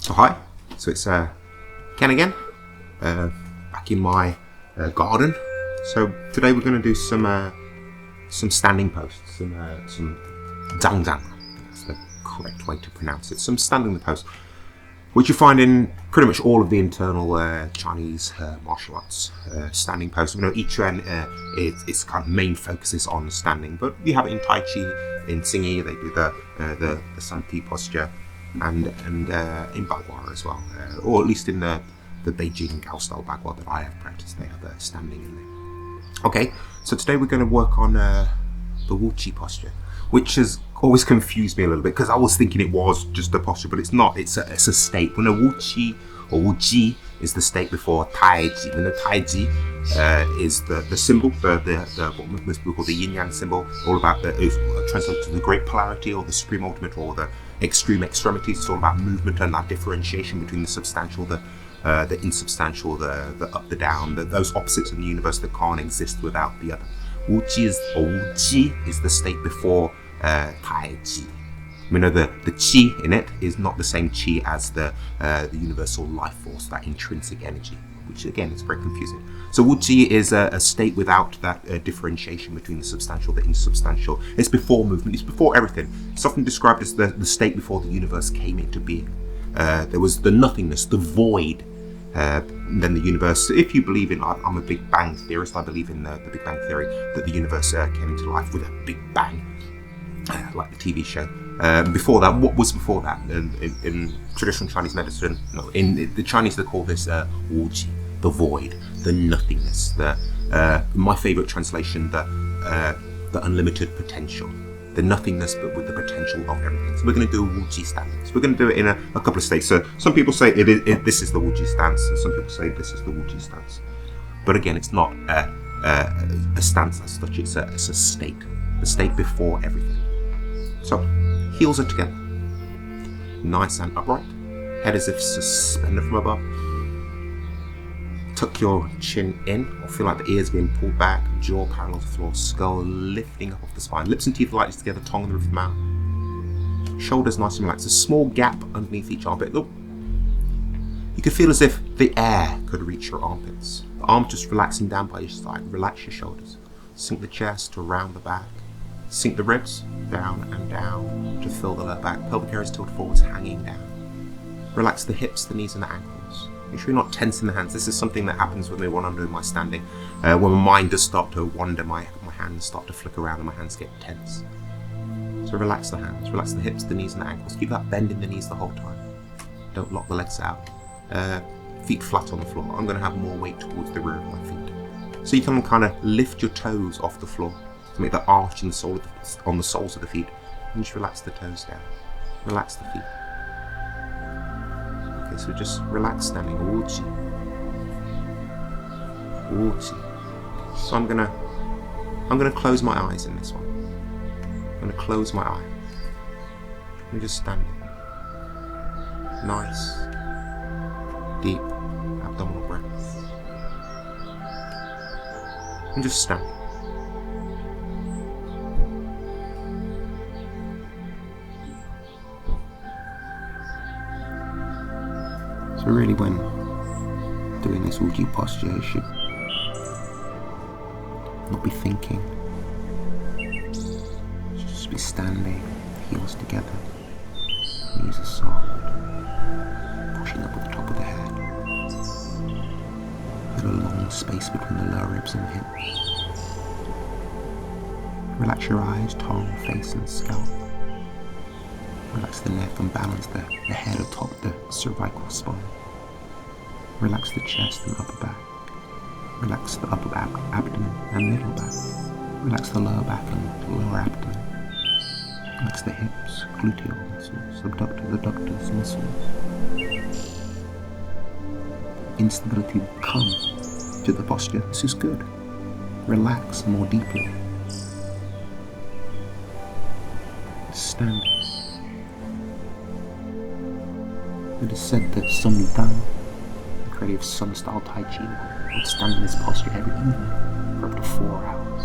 So hi, so it's Ken again, back in my garden. So today we're going to do some standing posts, some zhangzhang. That's the correct way to pronounce it. Some standing posts, which you find in pretty much all of the internal Chinese martial arts standing posts. You know, each one its kind of main focus is on standing, but you have it in Taiji, in Xingyi they do the Santi posture, and in Bagua as well, or at least in the Beijing Gao style Bagua that I have practiced, they have standing in there. Okay, so today we're going to work on the Wuji posture, which has always confused me a little bit because I was thinking it was just a posture, but it's not. It's a state. When a Wuji or Wuji is the state before Taiji. When the Taiji is the symbol, the what most people call the yin yang symbol, all about translated to the great polarity or the supreme ultimate or the extreme extremities. It's all about movement and that differentiation between the substantial, the insubstantial, the up, the down, those opposites in the universe that can't exist without the other. Wuji is the state before Taiji. We know the qi in it is not the same qi as the universal life force, that intrinsic energy, which again is very confusing. So Wuji is a state without that differentiation between the substantial, the insubstantial. It's before movement, it's before everything. It's often described as the state before the universe came into being. There was the nothingness, the void, then the universe. If you believe in, I'm a Big Bang theorist, I believe in the Big Bang theory, that the universe came into life with a big bang, like the TV show. Before that, what was before that? In traditional Chinese medicine, no, in the Chinese they call this Wuji, the void, the nothingness, my favourite translation, the unlimited potential. The nothingness, but with the potential of everything. So we're going to do a Wuji stance. We're going to do it in a couple of states. So some people say this is the Wuji stance, and some people say this is the Wuji stance. But again, it's not a stance as such. It's a state, the state before everything. So heels are together, nice and upright. Head as if suspended from above. Tuck your chin in, or feel like the ears being pulled back, jaw parallel to the floor, skull lifting up off the spine, lips and teeth lightly together, tongue on the roof of the mouth. Shoulders nice and relaxed, a small gap underneath each armpit. Look, you could feel as if the air could reach your armpits. The arms just relaxing down by your side. Relax your shoulders. Sink the chest around the back. Sink the ribs down and down to fill the lower back. Pelvic area is tilted forwards, hanging down. Relax the hips, the knees and the ankles. Make sure you're not tensing the hands. This is something that happens with me when I'm doing my standing. When my mind does start to wander, my hands start to flick around and my hands get tense. So relax the hands, relax the hips, the knees and the ankles. Keep that bend in the knees the whole time. Don't lock the legs out. Feet flat on the floor. I'm going to have more weight towards the rear of my feet. So you can kind of lift your toes off the floor to make that arch in the on the soles of the feet. And just relax the toes down. Relax the feet. Okay, so just relax standing. Wuji. Wuji. So I'm gonna close my eyes in this one. I'm gonna close my eyes. I'm just standing. Nice, deep abdominal breath. I'm just standing. So really, when doing this Wuji posture, you should not be thinking. You should just be standing, heels together, knees are soft, pushing up at the top of the head. Feel a long space between the lower ribs and the hips. Relax your eyes, tongue, face and scalp. Relax the neck and balance the head atop the cervical spine. Relax the chest and upper back. Relax the upper abdomen and middle back. Relax the lower back and lower abdomen. Relax the hips, gluteal muscles, abductors, adductors, muscles. Instability will come to the posture. This is good. Relax more deeply. Stand. It is said that Sun Yudang, the creator of Sun-style Taiji, would stand in this posture every evening for up to 4 hours.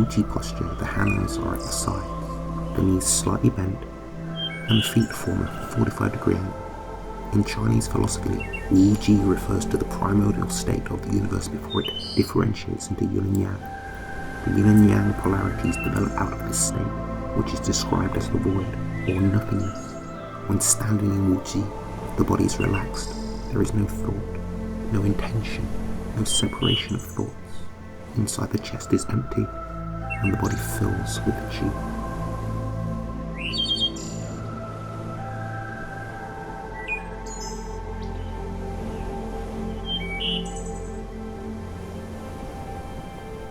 Wuji posture, the hands are at the sides, the knees slightly bent, and the feet form a 45-degree angle. In Chinese philosophy, Wuji refers to the primordial state of the universe before it differentiates into yin and yang. The yin and yang polarities develop out of this state, which is described as the void, or nothingness. When standing in Wuji, the body is relaxed. There is no thought, no intention, no separation of thoughts. Inside the chest is empty, and the body fills with chi.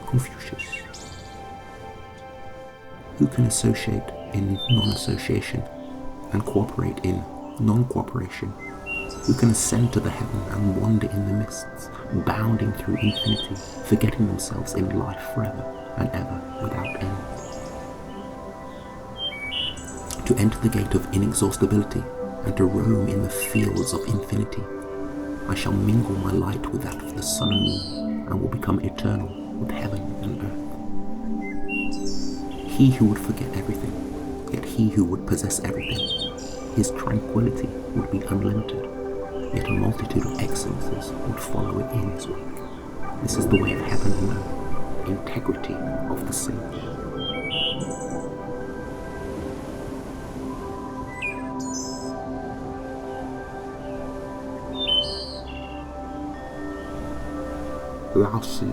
Confucius. Who can associate in non-association and cooperate in non-cooperation? Who can ascend to the heaven and wander in the mists, bounding through infinity, forgetting themselves in life forever and ever without end? To enter the gate of inexhaustibility and to roam in the fields of infinity, I shall mingle my light with that of the sun and moon, and will become eternal with heaven and earth. He who would forget everything, yet he who would possess everything, his tranquility would be unlimited, yet a multitude of excellences would follow it in his wake. This is the way of heaven and earth, integrity of the sage. Lao Tzu.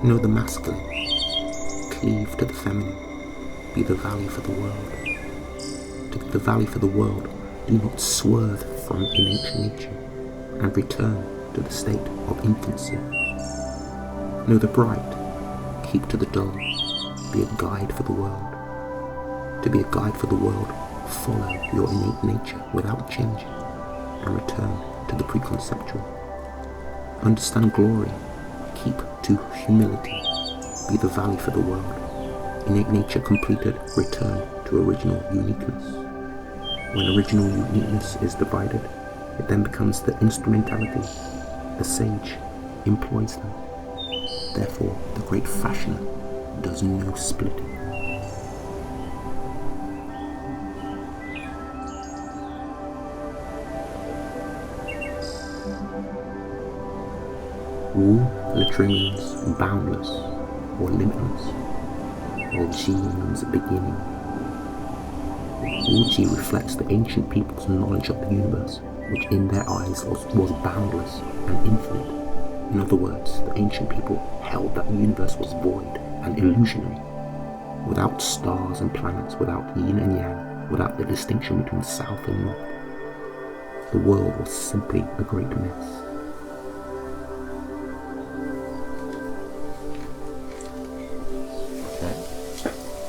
Know the masculine, cleave to the feminine, be the valley for the world. To be the valley for the world, do not swerve from innate nature, and return to the state of infancy. Know the bright, keep to the dull, be a guide for the world. To be a guide for the world, follow your innate nature without changing, and return to the preconceptual. Understand glory, keep to humility, be the valley for the world. Innate nature completed, return to original uniqueness. When original uniqueness is divided, it then becomes the instrumentality. The sage employs them. Therefore, the great fashioner does no splitting. Wu literally means boundless or limitless, while Ji means beginning. Wuji reflects the ancient people's knowledge of the universe, which in their eyes was boundless and infinite. In other words, the ancient people held that the universe was void and illusionary, without stars and planets, without yin and yang, without the distinction between south and north. The world was simply a great mess.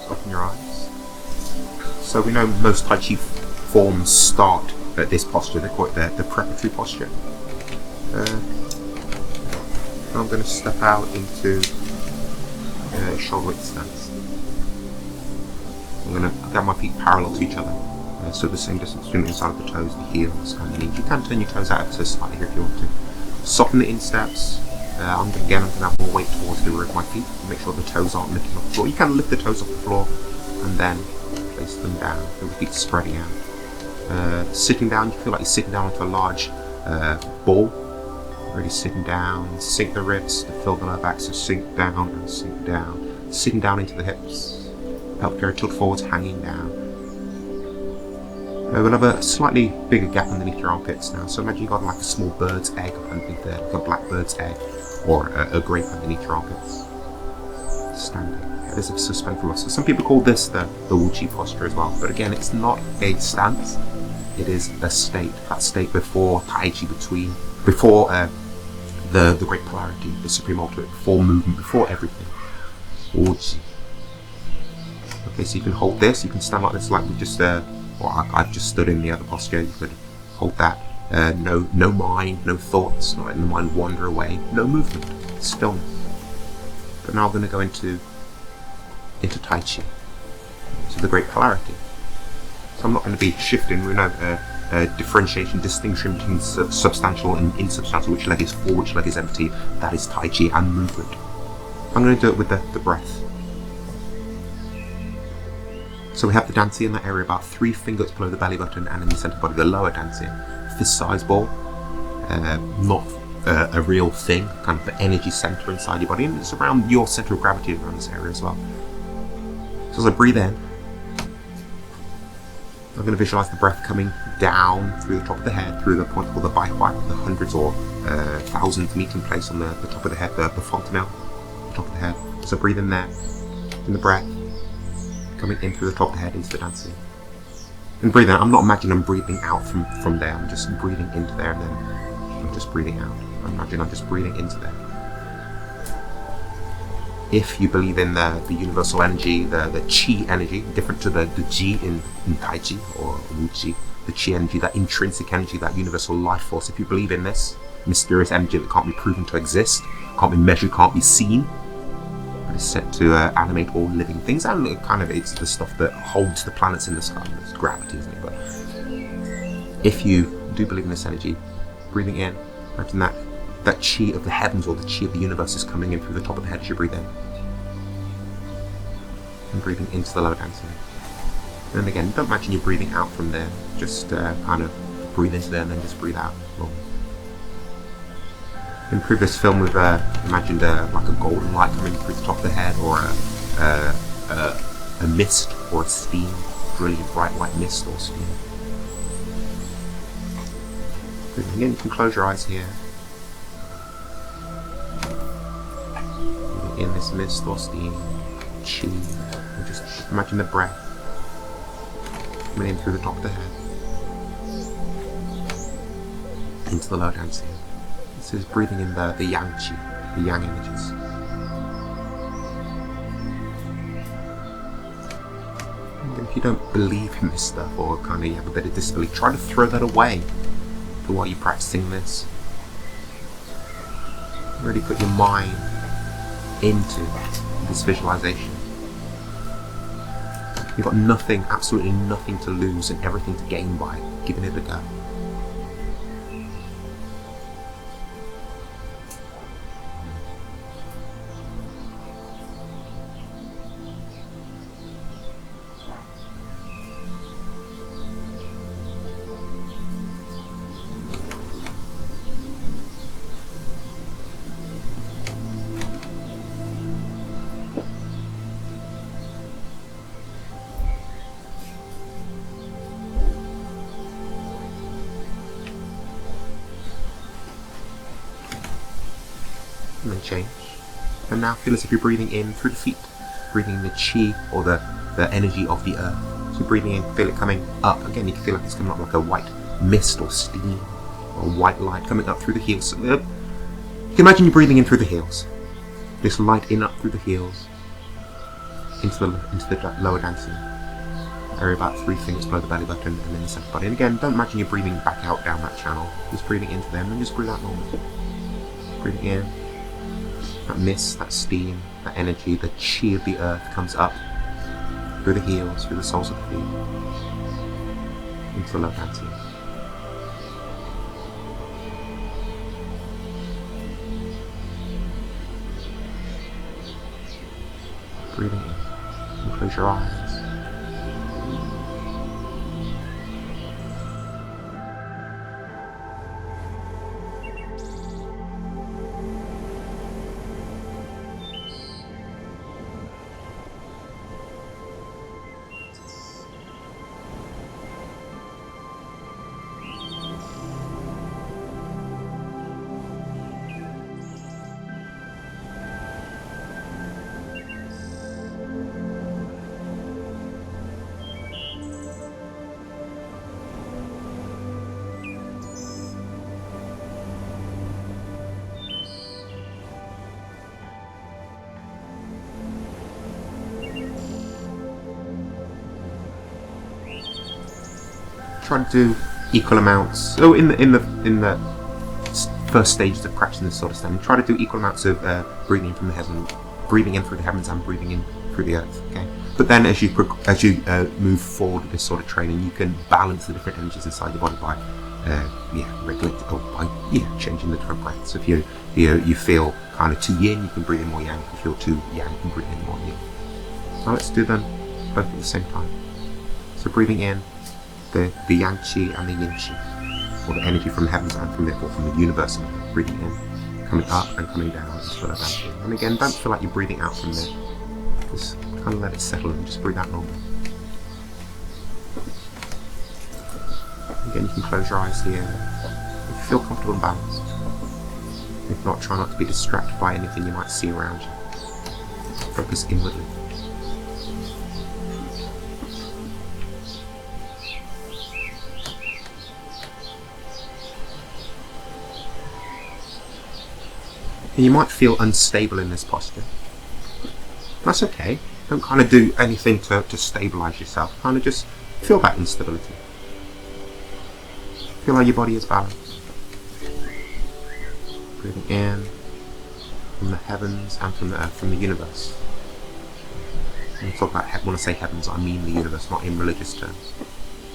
Open your eyes. So we know most Tai Chi forms start at this posture. They call it the preparatory posture. I'm going to step out into shoulder width stance. I'm going to get my feet parallel to each other, so the same distance between the inside of the toes, the heels, and the knees. You can turn your toes out so slightly here if you want to. Soften the insteps. I'm going to have more weight towards the rear of my feet. Make sure the toes aren't lifting off the floor. You can lift the toes off the floor and then place them down. The feet spreading out. Sitting down, you feel like you're sitting down onto a large ball. Really sitting down. Sink the ribs to fill the lower back. So sink down and sink down. Sitting down into the hips. Pelvic area tilt forwards, hanging down. We'll have a slightly bigger gap underneath your armpits now. So imagine you've got like a small bird's egg underneath there, like a blackbird's egg, or a grape underneath your armpits. Standing. Head as if suspended from muscle. Some people call this the Wuji posture as well, but again, it's not a stance. It is a state. That state before Taiji, before the great polarity, the supreme ultimate, before movement, before everything. Wuji. Okay, so you can hold this. You can stand like this, like we just. I've just stood in the other posture. You could hold that. No mind, no thoughts, not letting the mind wander away. No movement, stillness. But now I'm going to go into Tai Chi, so the great polarity. So I'm not going to be shifting. We know differentiation, distinction between substantial and insubstantial, which leg is full, which leg is empty. That is Taiji and movement. I'm going to do it with the breath. So we have the dancing in that area about 3 fingers below the belly button and in the centre body, the lower dancing. Fist-sized ball, not a real thing, kind of the energy centre inside your body, and it's around your centre of gravity around this area as well. So as I breathe in, I'm going to visualise the breath coming down through the top of the head, through the point called the baihuai, the hundreds or thousands meeting place on the top of the head, the fontanelle, the top of the head. So breathe in there, in the breath, coming in through the top of the head into the dancing. And breathing out, I'm not imagining I'm breathing out from there, I'm just breathing into there and then I'm just breathing out. I'm imagining I'm just breathing into there. If you believe in the universal energy, the chi energy, different to the ji in Taiji or Wuji, the chi energy, that intrinsic energy, that universal life force, if you believe in this mysterious energy that can't be proven to exist, can't be measured, can't be seen, but is set to animate all living things, and kind of it's the stuff that holds the planets in the sky, it's gravity, isn't it? But if you do believe in this energy, breathing in, imagine that chi of the heavens or the chi of the universe is coming in through the top of the head as you breathe in. And breathing into the lower dancing. And again, don't imagine you're breathing out from there, just kind of breathe into there and then just breathe out. In previous film we've imagined like a golden light coming through the top of the head, or a mist or a steam, brilliant bright white mist or steam. Again, you can close your eyes here. In this mist or steam, chi, or just imagine the breath coming in through the top of the head into the lower dancing. This is breathing in the yang chi, the yang energies. And if you don't believe in this stuff, or kind of you have a bit of disbelief, try to throw that away while you're practicing this. Really put your mind into this visualization. You've got nothing, absolutely nothing to lose and everything to gain by giving it a go. And then change. And now feel as if you're breathing in through the feet, breathing in the chi or the energy of the earth. So breathing in, feel it coming up. Again, you can feel like it's coming up like a white mist or steam or white light coming up through the heels. So, you can imagine you're breathing in through the heels. This light in up through the heels into the lower dancing area, about 3 fingers below the belly button and then the centre body. And again, don't imagine you're breathing back out down that channel. Just breathing into them and just breathe out normally. Breathing in. That mist, that steam, that energy, the chi of the earth comes up through the heels, through the soles of the feet, into the lower dancing. Breathing in, and close your eyes. Try to do equal amounts. So in the first stages of practicing this sort of standing, try to do equal amounts of breathing in from the heavens, breathing in through the heavens, and breathing in through through the earth. Okay, but then as you move forward with this sort of training, you can balance the different energies inside your body by regulating or by changing the different breaths. If you feel kind of too yin, you can breathe in more yang. If you feel too yang, you can breathe in more yin. Now let's do them both at the same time. So breathing in the yang qi and the yin qi, or the energy from the heavens and from the universe. Breathing in, coming up and coming down into the yang. And again, don't feel like you're breathing out from there. Just kind of let it settle and just breathe out normally. Again, you can close your eyes here if you feel comfortable and balanced. If not, try not to be distracted by anything you might see around you. Focus inwardly. And you might feel unstable in this posture. That's okay. Don't kind of do anything to stabilize yourself. Kind of just feel that instability. Feel how your body is balanced. Breathing in from the heavens and from the earth, from the universe. When I talk about when I say heavens, I mean the universe, not in religious terms.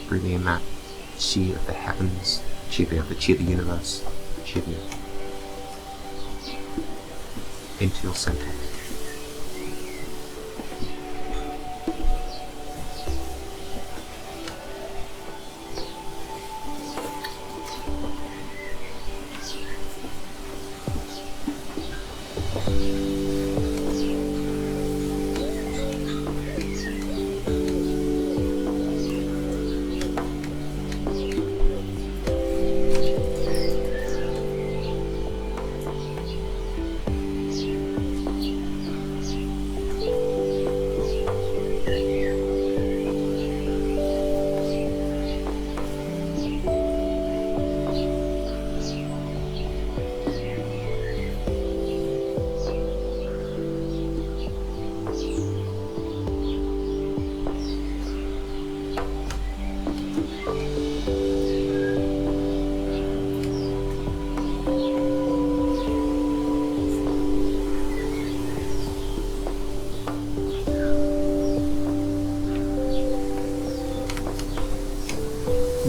Breathing in that chi of the heavens, chi of the earth, the chi of the universe, chi of the earth. Into your center.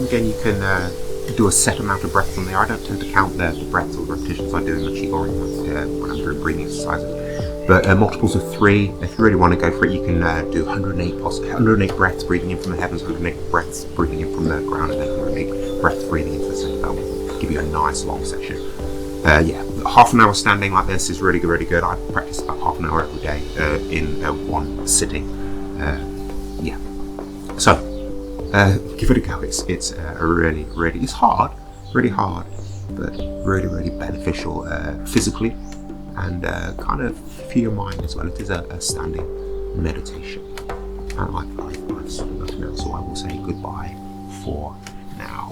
Again, you can do a set amount of breaths on there. I don't tend to count the breaths or the repetitions I do in my Qigong when I'm doing breathing exercises. But multiples of 3, if you really want to go for it, you can do 108 breaths breathing in from the heavens, 108 breaths breathing in from the ground, and then 108 breaths breathing into the center. That will give you a nice long session. Half an hour standing like this is really good. I practice about half an hour every day in one sitting. So give it a go. It's really it's hard, really hard, but really beneficial physically and kind of for your mind as well. It is a standing meditation. And I've sort of nothing else, so I will say goodbye for now.